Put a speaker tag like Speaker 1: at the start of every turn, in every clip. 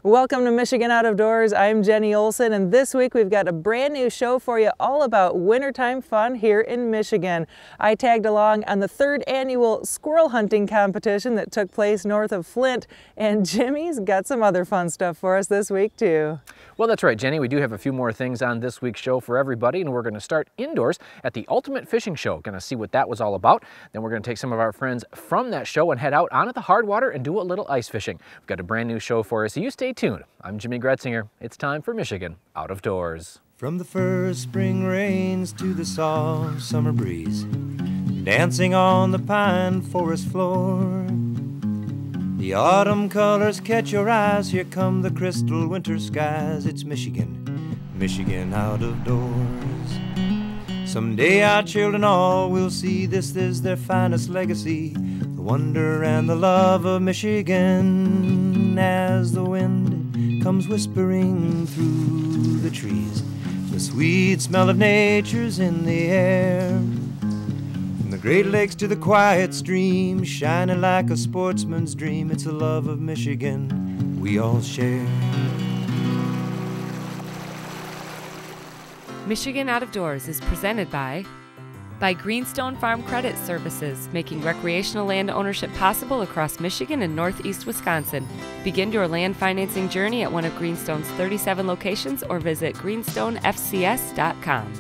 Speaker 1: Welcome to Michigan Out of Doors. I'm Jenny Olson, and this week we've got a brand new show for you all about wintertime fun here in Michigan. I tagged along on the 3rd annual squirrel hunting competition that took place north of Flint, and Jimmy's got some other fun stuff for us this week too.
Speaker 2: Well, that's right, Jenny. We do have a few more things on this week's show for everybody, and we're going to start indoors at the Ultimate Fishing Show. Going to see what that was all about. Then we're going to take some of our friends from that show and head out onto the hard water and do a little ice fishing. We've got a brand new show for you, so you stay tuned. I'm Jimmy Gretzinger. It's time for Michigan Out of Doors.
Speaker 3: From the first spring rains to the soft summer breeze, dancing on the pine forest floor, the autumn colors catch your eyes. Here come the crystal winter skies. It's Michigan, Michigan Out of Doors. Someday our children all will see this is their finest legacy, the wonder and the love of Michigan. As the wind comes whispering through the trees, the sweet smell of nature's in the air. From the Great Lakes to the quiet stream, shining like a sportsman's dream, it's the love of Michigan we all share.
Speaker 4: Michigan Out of Doors is presented by Greenstone Farm Credit Services, making recreational land ownership possible across Michigan and northeast Wisconsin. Begin your land financing journey at one of Greenstone's 37 locations or visit greenstonefcs.com.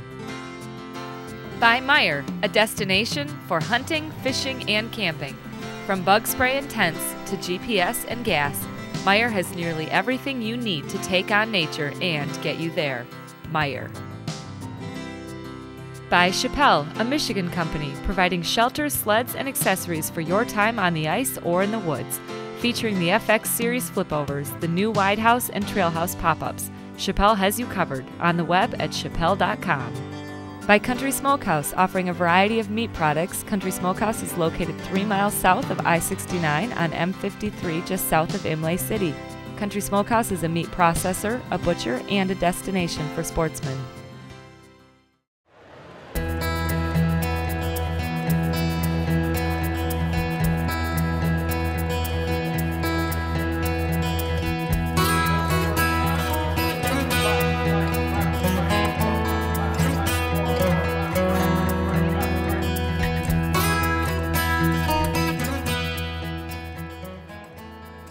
Speaker 4: By Meijer, a destination for hunting, fishing, and camping. From bug spray and tents to GPS and gas, Meijer has nearly everything you need to take on nature and get you there. Meijer. By Chappelle, a Michigan company providing shelters, sleds, and accessories for your time on the ice or in the woods. Featuring the FX Series flipovers, the new Wide House and Trail House pop-ups, Chappelle has you covered on the web at chappelle.com. By Country Smokehouse, offering a variety of meat products. Country Smokehouse is located 3 miles south of I-69 on M53 just south of Imlay City. Country Smokehouse is a meat processor, a butcher, and a destination for sportsmen.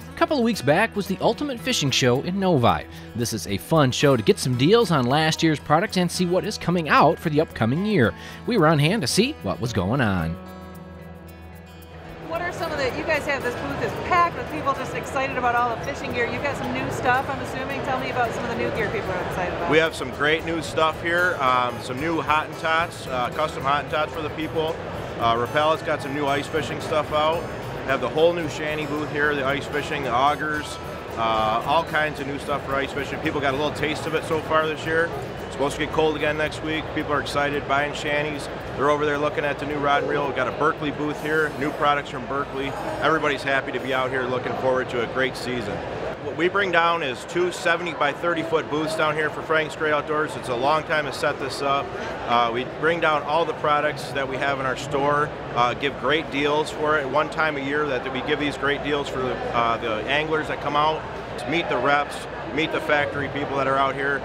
Speaker 2: A couple of weeks back was the Ultimate Fishing Show in Novi. This is a fun show to get some deals on last year's products and see what is coming out for the upcoming year. We were on hand to see what was going on.
Speaker 1: What are some of the, you guys have this booth is packed with people just excited about all the fishing gear. You've got some new stuff, I'm assuming. Tell me about some of the new gear people are excited about.
Speaker 5: We have some great new stuff here. Some new Hottentots, custom Hottentots for the people. Rappel's got some new ice fishing stuff out. Have the whole new shanty booth here, the ice fishing, the augers, all kinds of new stuff for ice fishing. People got a little taste of it so far this year. It's supposed to get cold again next week. People are excited buying shanties. They're over there looking at the new rod and reel. We've got a Berkeley booth here, new products from Berkeley. Everybody's happy to be out here looking forward to a great season. What we bring down is 2 70 by 30 foot booths down here for Frank's Great Outdoors. It's a long time to set this up. We bring down all the products that we have in our store, give great deals for it. One time a year that we give these great deals for the anglers that come out to meet the reps, meet the factory people that are out here.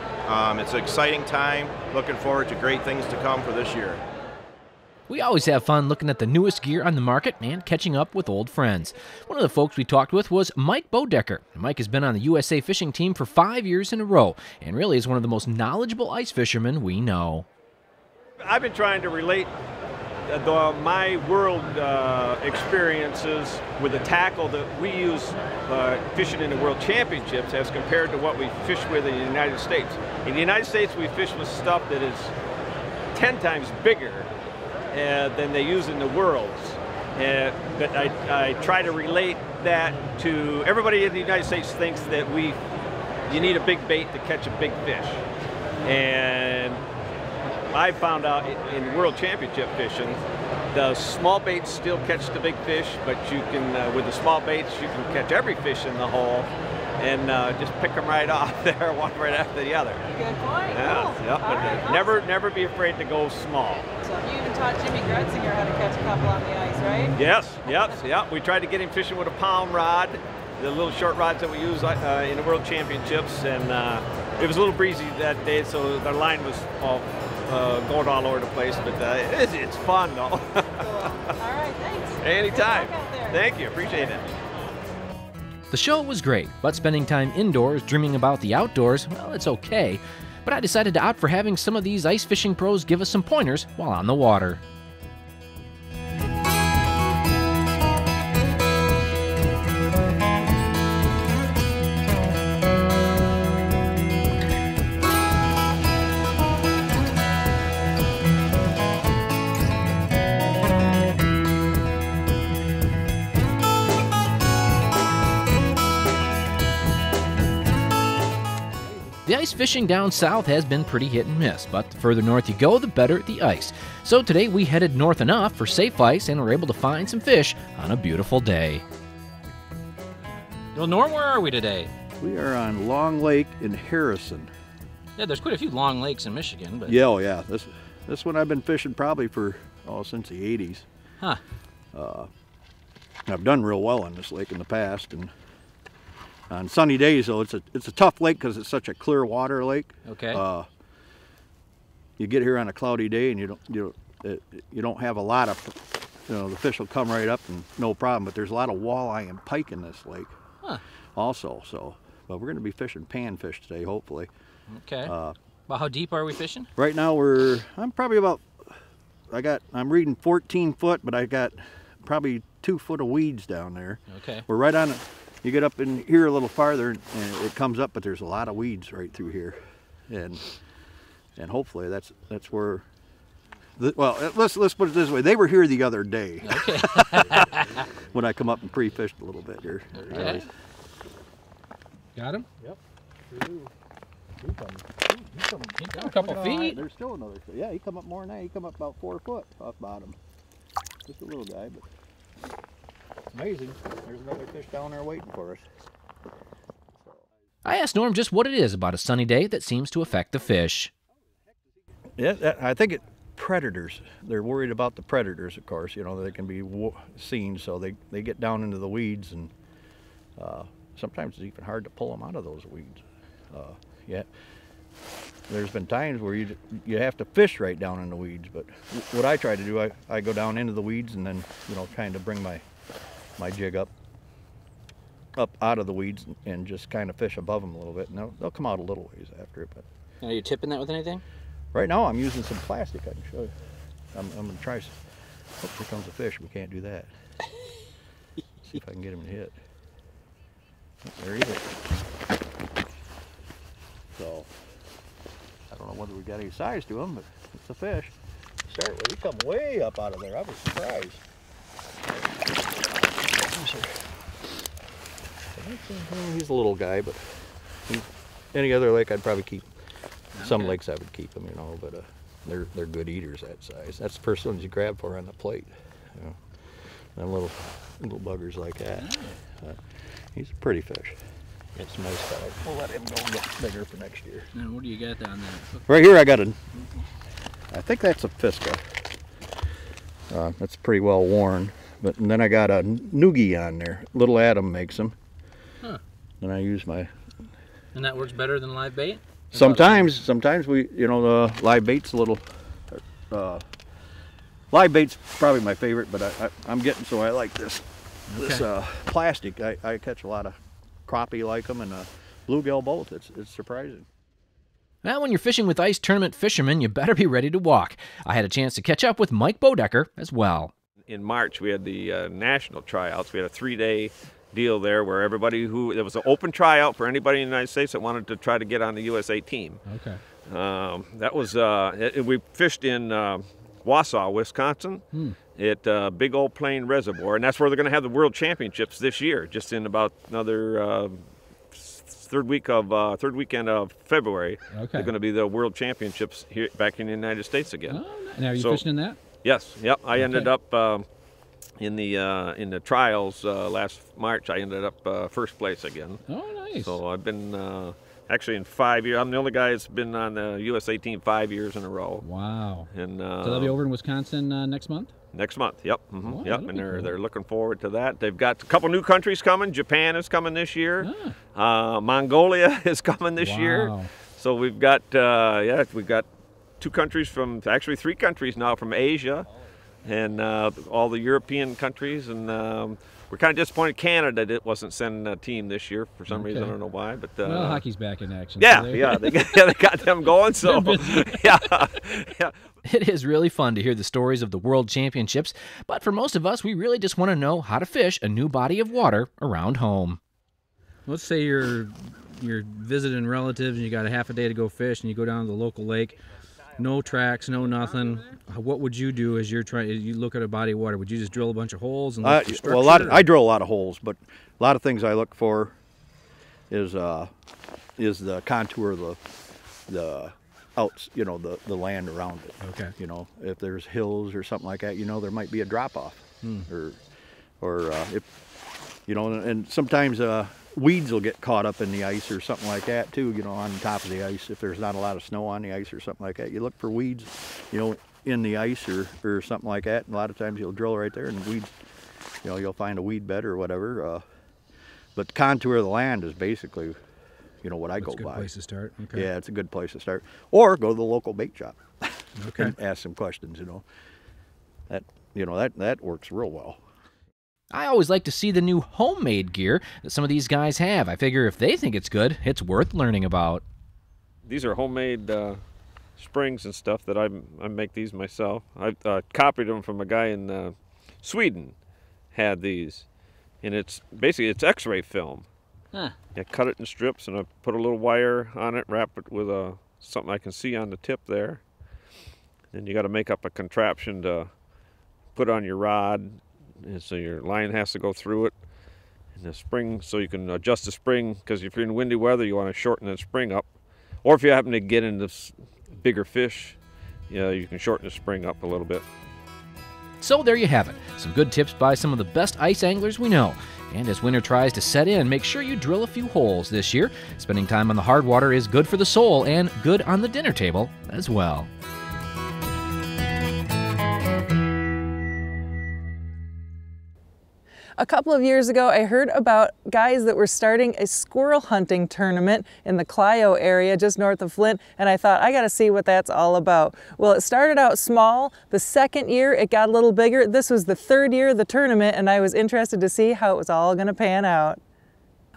Speaker 5: It's an exciting time. Looking forward to great things to come for this year.
Speaker 2: We always have fun looking at the newest gear on the market and catching up with old friends. One of the folks we talked with was Mike Bodecker. Mike has been on the USA fishing team for 5 years in a row and really is one of the most knowledgeable ice fishermen we know.
Speaker 6: I've been trying to relate my world experiences with the tackle that we use fishing in the World Championships as compared to what we fish with in the United States. In the United States, we fish with stuff that is 10 times bigger than they use in the Worlds. But I try to relate that to everybody in the United States thinks that you need a big bait to catch a big fish. And I found out in World Championship fishing, the small baits still catch the big fish, but you can, with the small baits, you can catch every fish in the hole and just pick them right off there, one right after the other.
Speaker 1: Good point.
Speaker 6: Yeah,
Speaker 1: cool.
Speaker 6: yep.
Speaker 1: Right,
Speaker 6: Never be afraid to go small.
Speaker 1: So you even taught Jimmy Gretzinger how to catch a couple on the ice, right?
Speaker 6: Yes, yep. We tried to get him fishing with a palm rod. the little short rods that we use in the World Championships, and it was a little breezy that day, so the line was all going all over the place, but it's fun though.
Speaker 1: Cool. All right, thanks.
Speaker 6: Anytime.
Speaker 1: Good luck out there.
Speaker 6: Thank you, appreciate it.
Speaker 2: The show was great, but spending time indoors dreaming about the outdoors, well, it's okay. But I decided to opt for having some of these ice fishing pros give us some pointers while on the water. The ice fishing down south has been pretty hit and miss, but the further north you go, the better the ice. So today we headed north enough for safe ice and were able to find some fish on a beautiful day. Well, Norm, where are we today?
Speaker 7: We are on Long Lake in Harrison.
Speaker 2: Yeah, there's quite a few long lakes in Michigan, but...
Speaker 7: Yeah, oh yeah. This one I've been fishing probably for, since the 80s.
Speaker 2: Huh.
Speaker 7: I've done real well on this lake in the past, and on sunny days, though, it's a tough lake because it's such a clear water lake.
Speaker 2: Okay.
Speaker 7: You get here on a cloudy day, and you don't have a lot of, the fish will come right up and no problem. But there's a lot of walleye and pike in this lake.
Speaker 2: Huh.
Speaker 7: Also, but we're going to be fishing panfish today, hopefully.
Speaker 2: Okay. Well, how deep are we fishing?
Speaker 7: Right now I'm probably about, I'm reading 14 foot, but I got probably 2 foot of weeds down there.
Speaker 2: Okay.
Speaker 7: We're right on it. You get up in here a little farther and it comes up, but there's a lot of weeds right through here. And hopefully that's where, well, let's put it this way. They were here the other day.
Speaker 2: Okay.
Speaker 7: When I come up and pre-fished a little bit here.
Speaker 2: Okay. Got him?
Speaker 7: Yep. Sure do. He
Speaker 2: come a couple feet.
Speaker 7: There's still another. Yeah, he come up more than that. He come up about 4 foot off bottom. Just a little guy, but it's amazing. There's another fish down there waiting for us.
Speaker 2: I asked Norm just what it is about a sunny day that seems to affect the fish.
Speaker 7: Yeah, I think predators. They're worried about the predators, of course. They can be seen, so they get down into the weeds, and sometimes it's even hard to pull them out of those weeds. Yeah, there's been times where you have to fish right down in the weeds, but what I try to do, I go down into the weeds and then kind of bring my jig up out of the weeds and just kind of fish above them a little bit, and they'll come out a little ways after it. But
Speaker 2: Are you tipping that with anything?
Speaker 7: right now I'm using some plastic. I can show you. I'm gonna try. Oh, here comes a fish. We can't do that. See if I can get him to hit. Oh, there he is. So I don't know whether we got any size to him, but it's a fish. Start with. He come way up out of there. I was surprised. He's a little guy, but any other lake I'd probably keep. Okay. Some lakes I would keep them, but they're good eaters that size. That's the first ones you grab for on the plate. Them little buggers like that. He's a pretty fish. It's a nice fellow. We'll let him go and get bigger for next year.
Speaker 2: And what do you got on that?
Speaker 7: Right here I got I think that's a Fiska. That's pretty well worn. And then I got a noogie on there. Little Adam makes them. Huh. And I use my...
Speaker 2: And that works better than live bait?
Speaker 7: Sometimes we, the live bait's a little... live bait's probably my favorite, but I'm getting so I like this. Okay. This plastic. I catch a lot of crappie like them and bluegill both. It's surprising.
Speaker 2: Well, when you're fishing with ice tournament fishermen, you better be ready to walk. I had a chance to catch up with Mike Bodecker as well.
Speaker 6: In March, we had the national tryouts. We had a 3-day deal there where there was an open tryout for anybody in the United States that wanted to try to get on the USA team.
Speaker 2: Okay.
Speaker 6: That was, we fished in Wausau, Wisconsin, at Big Old Plain Reservoir, and that's where they're going to have the World Championships this year, just in about another third weekend of February. Okay. They're going to be the World Championships here back in the United States again.
Speaker 2: Oh, now are you fishing in that?
Speaker 6: Yes. Yep. I ended up in the trials last March. I ended up first place again.
Speaker 2: Oh, nice.
Speaker 6: So I've been actually in 5 years. I'm the only guy that's been on the USA team 5 years in a row.
Speaker 2: Wow.
Speaker 6: And
Speaker 2: so they'll be over in Wisconsin next month?
Speaker 6: Next month, yep.
Speaker 2: Oh,
Speaker 6: Yep,
Speaker 2: that'll
Speaker 6: and
Speaker 2: be
Speaker 6: they're
Speaker 2: cool.
Speaker 6: they're looking forward to that. They've got a couple new countries coming. Japan is coming this year. Mongolia is coming this year.
Speaker 2: Wow.
Speaker 6: So we've got we've got 2 countries from, actually 3 countries now from Asia, and all the European countries, and we're kind of disappointed Canada that wasn't sending a team this year for some reason. I don't know why, but
Speaker 2: Well, hockey's back in action.
Speaker 6: yeah,
Speaker 2: so
Speaker 6: yeah, they got them going. So yeah.
Speaker 2: It is really fun to hear the stories of the World Championships, but for most of us, we really just want to know how to fish a new body of water around home.
Speaker 8: Let's say you're visiting relatives and you got a half a day to go fish, and you go down to the local lake, no tracks, no nothing. What would you do as you look at a body of water? Would you just drill a bunch of holes and look for structure?
Speaker 7: Well, I drill a lot of holes, but a lot of things I look for is the contour of the outs, you know, the land around it.
Speaker 8: Okay.
Speaker 7: You know, if there's hills or something like that, you know, there might be a drop off, or if, you know, and sometimes weeds will get caught up in the ice or something like that too, you know, on top of the ice. If there's not a lot of snow on the ice or something like that, you look for weeds, you know, in the ice or something like that. And a lot of times you'll drill right there and weeds, you know, you'll find a weed bed or whatever. But the contour of the land is basically, you know, what I go by.
Speaker 8: That's a good place to start. Okay.
Speaker 7: Yeah, it's a good place to start. Or go to the local bait shop
Speaker 8: Okay.
Speaker 7: and ask some questions, you know. That works real well.
Speaker 2: I always like to see the new homemade gear that some of these guys have. I figure if they think it's good, it's worth learning about.
Speaker 6: These are homemade springs and stuff that I make these myself. I copied them from a guy in Sweden, had these, and it's basically X-ray film.
Speaker 2: Huh.
Speaker 6: I cut it in strips, and I put a little wire on it, wrap it with something I can see on the tip there. Then you got to make up a contraption to put on your rod, and so your line has to go through it. And the spring, so you can adjust the spring, because if you're in windy weather, you want to shorten the spring up. Or if you happen to get into bigger fish, you can shorten the spring up a little bit.
Speaker 2: So there you have it. Some good tips by some of the best ice anglers we know. And as winter tries to set in, make sure you drill a few holes this year. Spending time on the hard water is good for the soul and good on the dinner table as well.
Speaker 1: A couple of years ago, I heard about guys that were starting a squirrel hunting tournament in the Clio area just north of Flint, and I thought, I gotta see what that's all about. Well, it started out small. The second year, it got a little bigger. This was the third year of the tournament, and I was interested to see how it was all gonna pan out.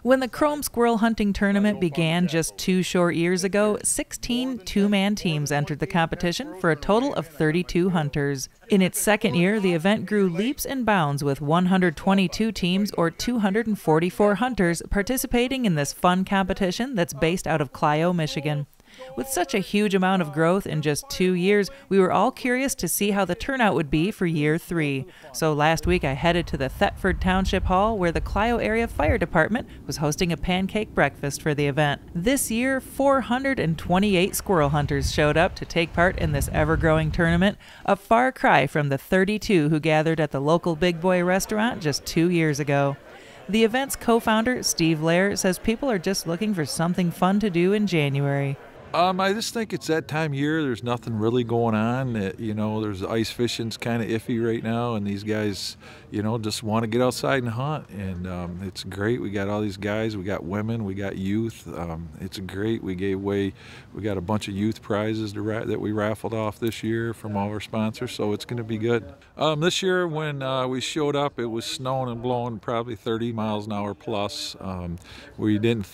Speaker 1: When the Chrome Squirrel Hunting Tournament began just 2 short years ago, 16 two-man teams entered the competition for a total of 32 hunters. In its second year, the event grew leaps and bounds with 122 teams or 244 hunters participating in this fun competition that's based out of Clio, Michigan. With such a huge amount of growth in just 2 years, we were all curious to see how the turnout would be for year 3. So last week I headed to the Thetford Township Hall where the Clio Area Fire Department was hosting a pancake breakfast for the event. This year, 428 squirrel hunters showed up to take part in this ever-growing tournament, a far cry from the 32 who gathered at the local Big Boy restaurant just 2 years ago. The event's co-founder, Steve Lair, says people are just looking for something fun to do in January.
Speaker 9: I just think it's that time of year. There's nothing really going on. There's ice fishing's kind of iffy right now, and these guys, just want to get outside and hunt. And it's great. We got all these guys. We got women. We got youth. It's great. We got a bunch of youth prizes that we raffled off this year from all our sponsors, so it's going to be good. This year when we showed up, it was snowing and blowing probably 30 miles an hour plus. We didn't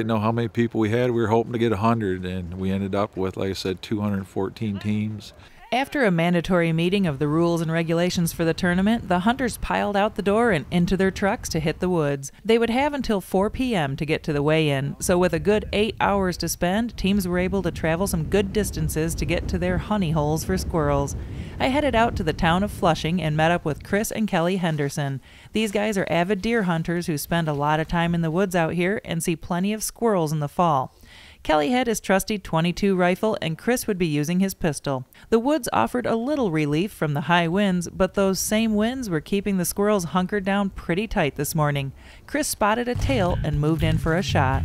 Speaker 9: know how many people we had. We were hoping to get 100, and we ended up with, like I said, 214 teams.
Speaker 1: After a mandatory meeting of the rules and regulations for the tournament, the hunters piled out the door and into their trucks to hit the woods. They would have until 4 p.m. to get to the weigh-in, so with a good 8 hours to spend, teams were able to travel some good distances to get to their honey holes for squirrels. I headed out to the town of Flushing and met up with Chris and Kelly Henderson. These guys are avid deer hunters who spend a lot of time in the woods out here and see plenty of squirrels in the fall. Kelly had his trusty .22 rifle, and Chris would be using his pistol. The woods offered a little relief from the high winds, but those same winds were keeping the squirrels hunkered down pretty tight this morning. Chris spotted a tail and moved in for a shot.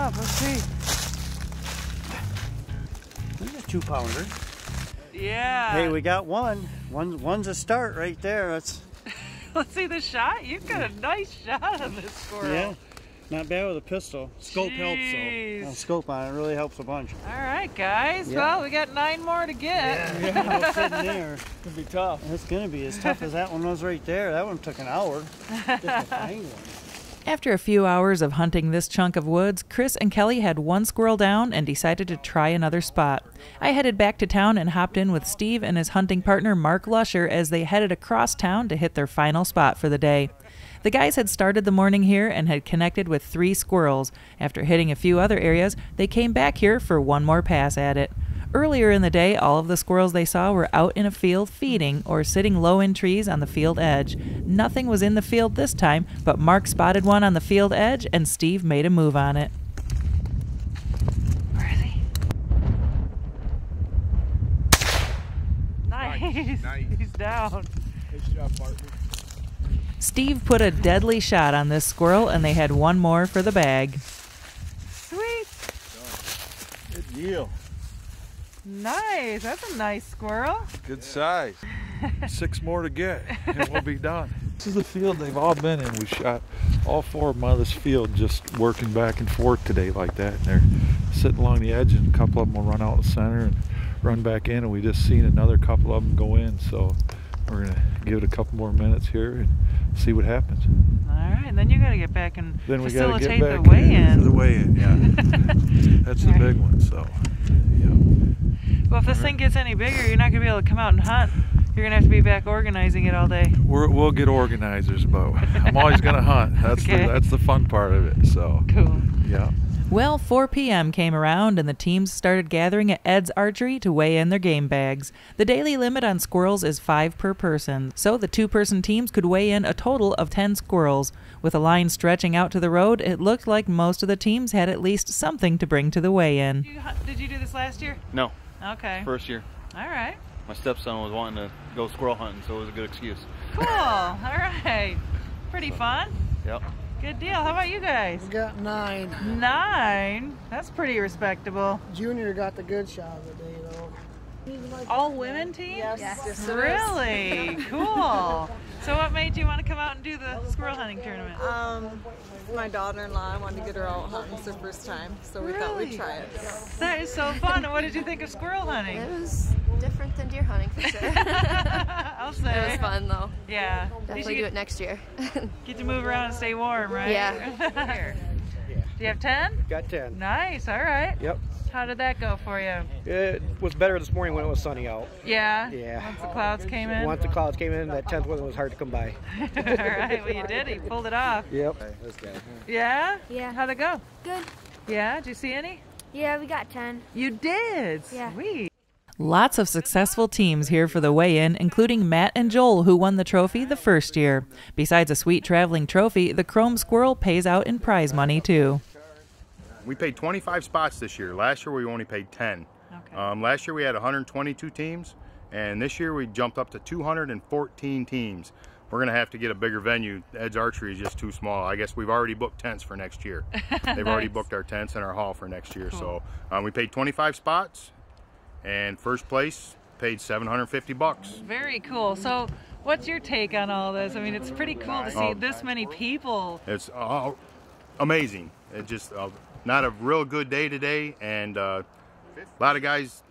Speaker 10: up. Let's see. There's a 2-pounder.
Speaker 1: Yeah.
Speaker 10: Hey, we got one. One's a start right there. That's.
Speaker 1: Let's see the shot. You've got a nice shot on this squirrel.
Speaker 10: Yeah. Not bad with a pistol. Scope helps though. Scope on it really helps a bunch.
Speaker 1: All right, guys.
Speaker 10: Yeah.
Speaker 1: Well, we got 9 more to get.
Speaker 10: Yeah, it's sitting there.
Speaker 6: It's gonna be tough.
Speaker 10: It's gonna be as tough as that one was right there. That one took an hour. Just to find one.
Speaker 1: After a few hours of hunting this chunk of woods, Chris and Kelly had one squirrel down and decided to try another spot. I headed back to town and hopped in with Steve and his hunting partner Mark Lusher as they headed across town to hit their final spot for the day. The guys had started the morning here and had connected with 3 squirrels. After hitting a few other areas, they came back here for one more pass at it. Earlier in the day, all of the squirrels they saw were out in a field feeding or sitting low in trees on the field edge. Nothing was in the field this time, but Mark spotted one on the field edge and Steve made a move on it. Where is he? Nice. He's down.
Speaker 5: Good job, partner.
Speaker 1: Steve put a deadly shot on this squirrel and they had one more for the bag. Sweet.
Speaker 9: Good deal.
Speaker 1: Nice. That's a nice squirrel.
Speaker 9: Good size. 6 more to get and we'll be done. This is the field they've all been in. We shot all 4 of them out of this field just working back and forth today like that. And they're sitting along the edge and a couple of them will run out the center and run back in, and we just seen another couple of them go in. So we're gonna give it a couple more minutes here and see what happens.
Speaker 1: All right, and then you got to get back and
Speaker 9: then we
Speaker 1: facilitate
Speaker 9: gotta get back
Speaker 1: the weigh-in.
Speaker 9: The weigh-in, yeah. That's the big one. So, yeah.
Speaker 1: Well, if this thing gets any bigger, you're not gonna be able to come out and hunt. You're gonna have to be back organizing it all day.
Speaker 9: We'll get organizers, but I'm always gonna hunt. That's that's the fun part of it. So
Speaker 1: cool.
Speaker 9: Yeah.
Speaker 1: Well, 4 p.m. came around and the teams started gathering at Ed's Archery to weigh in their game bags. The daily limit on squirrels is 5 per person, so the 2-person teams could weigh in a total of 10 squirrels. With a line stretching out to the road, it looked like most of the teams had at least something to bring to the weigh-in. Did you do this last year?
Speaker 11: No.
Speaker 1: Okay.
Speaker 11: First year.
Speaker 1: All right.
Speaker 11: My stepson was wanting to go squirrel hunting, so it was a good excuse.
Speaker 1: Cool. All right. Pretty fun.
Speaker 11: Yep.
Speaker 1: Good deal. How about you guys?
Speaker 12: We got 9.
Speaker 1: 9? That's pretty respectable.
Speaker 12: Junior got the good shot of the day, though.
Speaker 1: All women teams?
Speaker 12: Yes.
Speaker 1: Really? Cool. So what made you want to come out and do the squirrel hunting tournament?
Speaker 13: My daughter-in-law wanted to get her out hunting. It's her first time, so we thought we'd try it.
Speaker 1: That is so fun. And what did you think of squirrel hunting?
Speaker 14: It was different than deer hunting, for sure.
Speaker 1: I'll say.
Speaker 14: It was fun, though.
Speaker 1: Yeah.
Speaker 14: Definitely do it next year.
Speaker 1: Get to move around and stay warm, right?
Speaker 14: Yeah.
Speaker 1: Here. Do you have 10?
Speaker 15: Got 10.
Speaker 1: Nice. All right.
Speaker 15: Yep.
Speaker 1: How did that go for you?
Speaker 15: It was better this morning when it was sunny out.
Speaker 1: Yeah?
Speaker 15: Yeah.
Speaker 1: Once the clouds came in?
Speaker 15: Once the clouds came in, that 10th one was hard to come by.
Speaker 1: All right. Well, you did. You pulled it off.
Speaker 15: Yep.
Speaker 1: Yeah?
Speaker 16: Yeah.
Speaker 1: How'd it go?
Speaker 16: Good.
Speaker 1: Yeah? Did you see any?
Speaker 16: Yeah, we got 10.
Speaker 1: You did?
Speaker 16: Yeah.
Speaker 1: Sweet. Lots of successful teams here for the weigh-in, including Matt and Joel, who won the trophy the first year. Besides a sweet traveling trophy, the Chrome Squirrel pays out in prize money, too.
Speaker 17: We paid 25 spots this year. Last year we only paid 10. Okay. Last year we had 122 teams, and this year we jumped up to 214 teams. We're going to have to get a bigger venue. Ed's Archery is just too small. I guess we've already booked tents for next year. They've already booked our tents and our hall for next year. Cool. So we paid 25 spots, and first place paid $750.
Speaker 1: Very cool. So what's your take on all this? I mean, it's pretty cool to see this many people.
Speaker 17: It's amazing. It just not a real good day today, and a lot of guys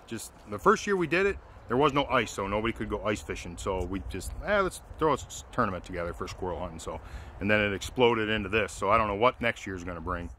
Speaker 17: just, the first year we did it, there was no ice, so nobody could go ice fishing. So we just, let's throw a tournament together for squirrel hunting. So, and then it exploded into this. So I don't know what next year's going to bring.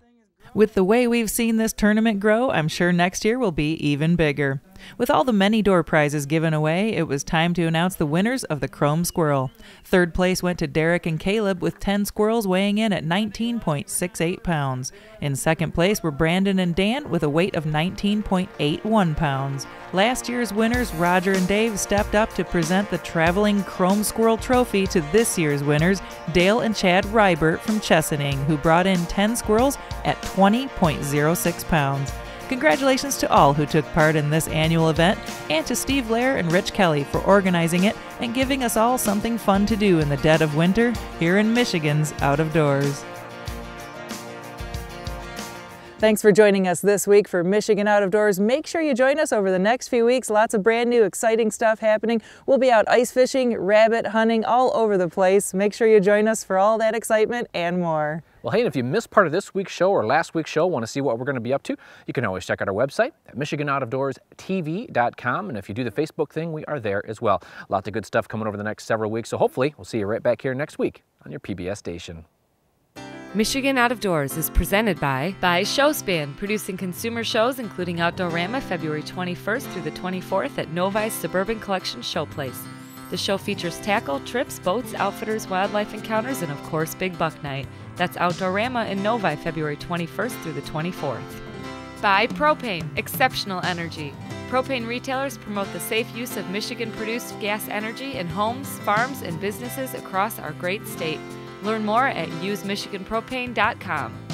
Speaker 1: With the way we've seen this tournament grow, I'm sure next year will be even bigger. With all the many door prizes given away, it was time to announce the winners of the Chrome Squirrel. Third place went to Derek and Caleb, with 10 squirrels weighing in at 19.68 pounds. In second place were Brandon and Dan with a weight of 19.81 pounds. Last year's winners, Roger and Dave, stepped up to present the traveling Chrome Squirrel trophy to this year's winners, Dale and Chad Rybert from Chesaning, who brought in 10 squirrels at 20.06 pounds. Congratulations to all who took part in this annual event, and to Steve Lair and Rich Kelly for organizing it and giving us all something fun to do in the dead of winter here in Michigan's Out of Doors. Thanks for joining us this week for Michigan Out of Doors. Make sure you join us over the next few weeks. Lots of brand new exciting stuff happening. We'll be out ice fishing, rabbit hunting, all over the place. Make sure you join us for all that excitement and more.
Speaker 2: Well, hey, and if you missed part of this week's show or last week's show, want to see what we're going to be up to, you can always check out our website at michiganoutofdoorstv.com. And if you do the Facebook thing, we are there as well. Lots of good stuff coming over the next several weeks. So hopefully we'll see you right back here next week on your PBS station.
Speaker 4: Michigan Out of Doors is presented by Showspan, producing consumer shows including Outdoorama February 21st through the 24th at Novi's Suburban Collection Showplace. The show features tackle, trips, boats, outfitters, wildlife encounters, and of course Big Buck Night. That's Outdoorama in Novi February 21st through the 24th. By Propane, exceptional energy. Propane retailers promote the safe use of Michigan-produced gas energy in homes, farms, and businesses across our great state. Learn more at usemichiganpropane.com.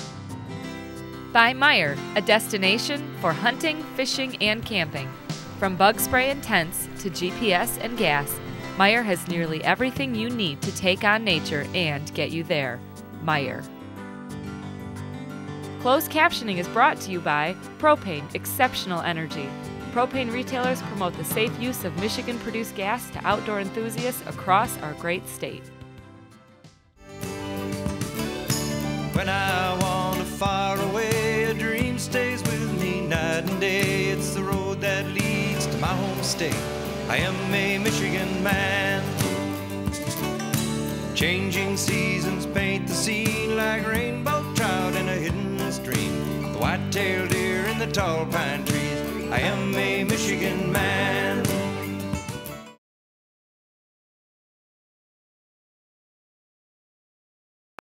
Speaker 4: By Meijer, a destination for hunting, fishing, and camping. From bug spray and tents to GPS and gas, Meijer has nearly everything you need to take on nature and get you there. Meijer. Closed captioning is brought to you by Propane, exceptional energy. Propane retailers promote the safe use of Michigan-produced gas to outdoor enthusiasts across our great state.
Speaker 3: When I wander far away, a dream stays with me night and day. It's the road that leads to my home state. I am a Michigan man. Changing seasons paint the scene like rainbow trout in a hidden stream. The white-tailed deer in the tall pine trees. I am a Michigan man.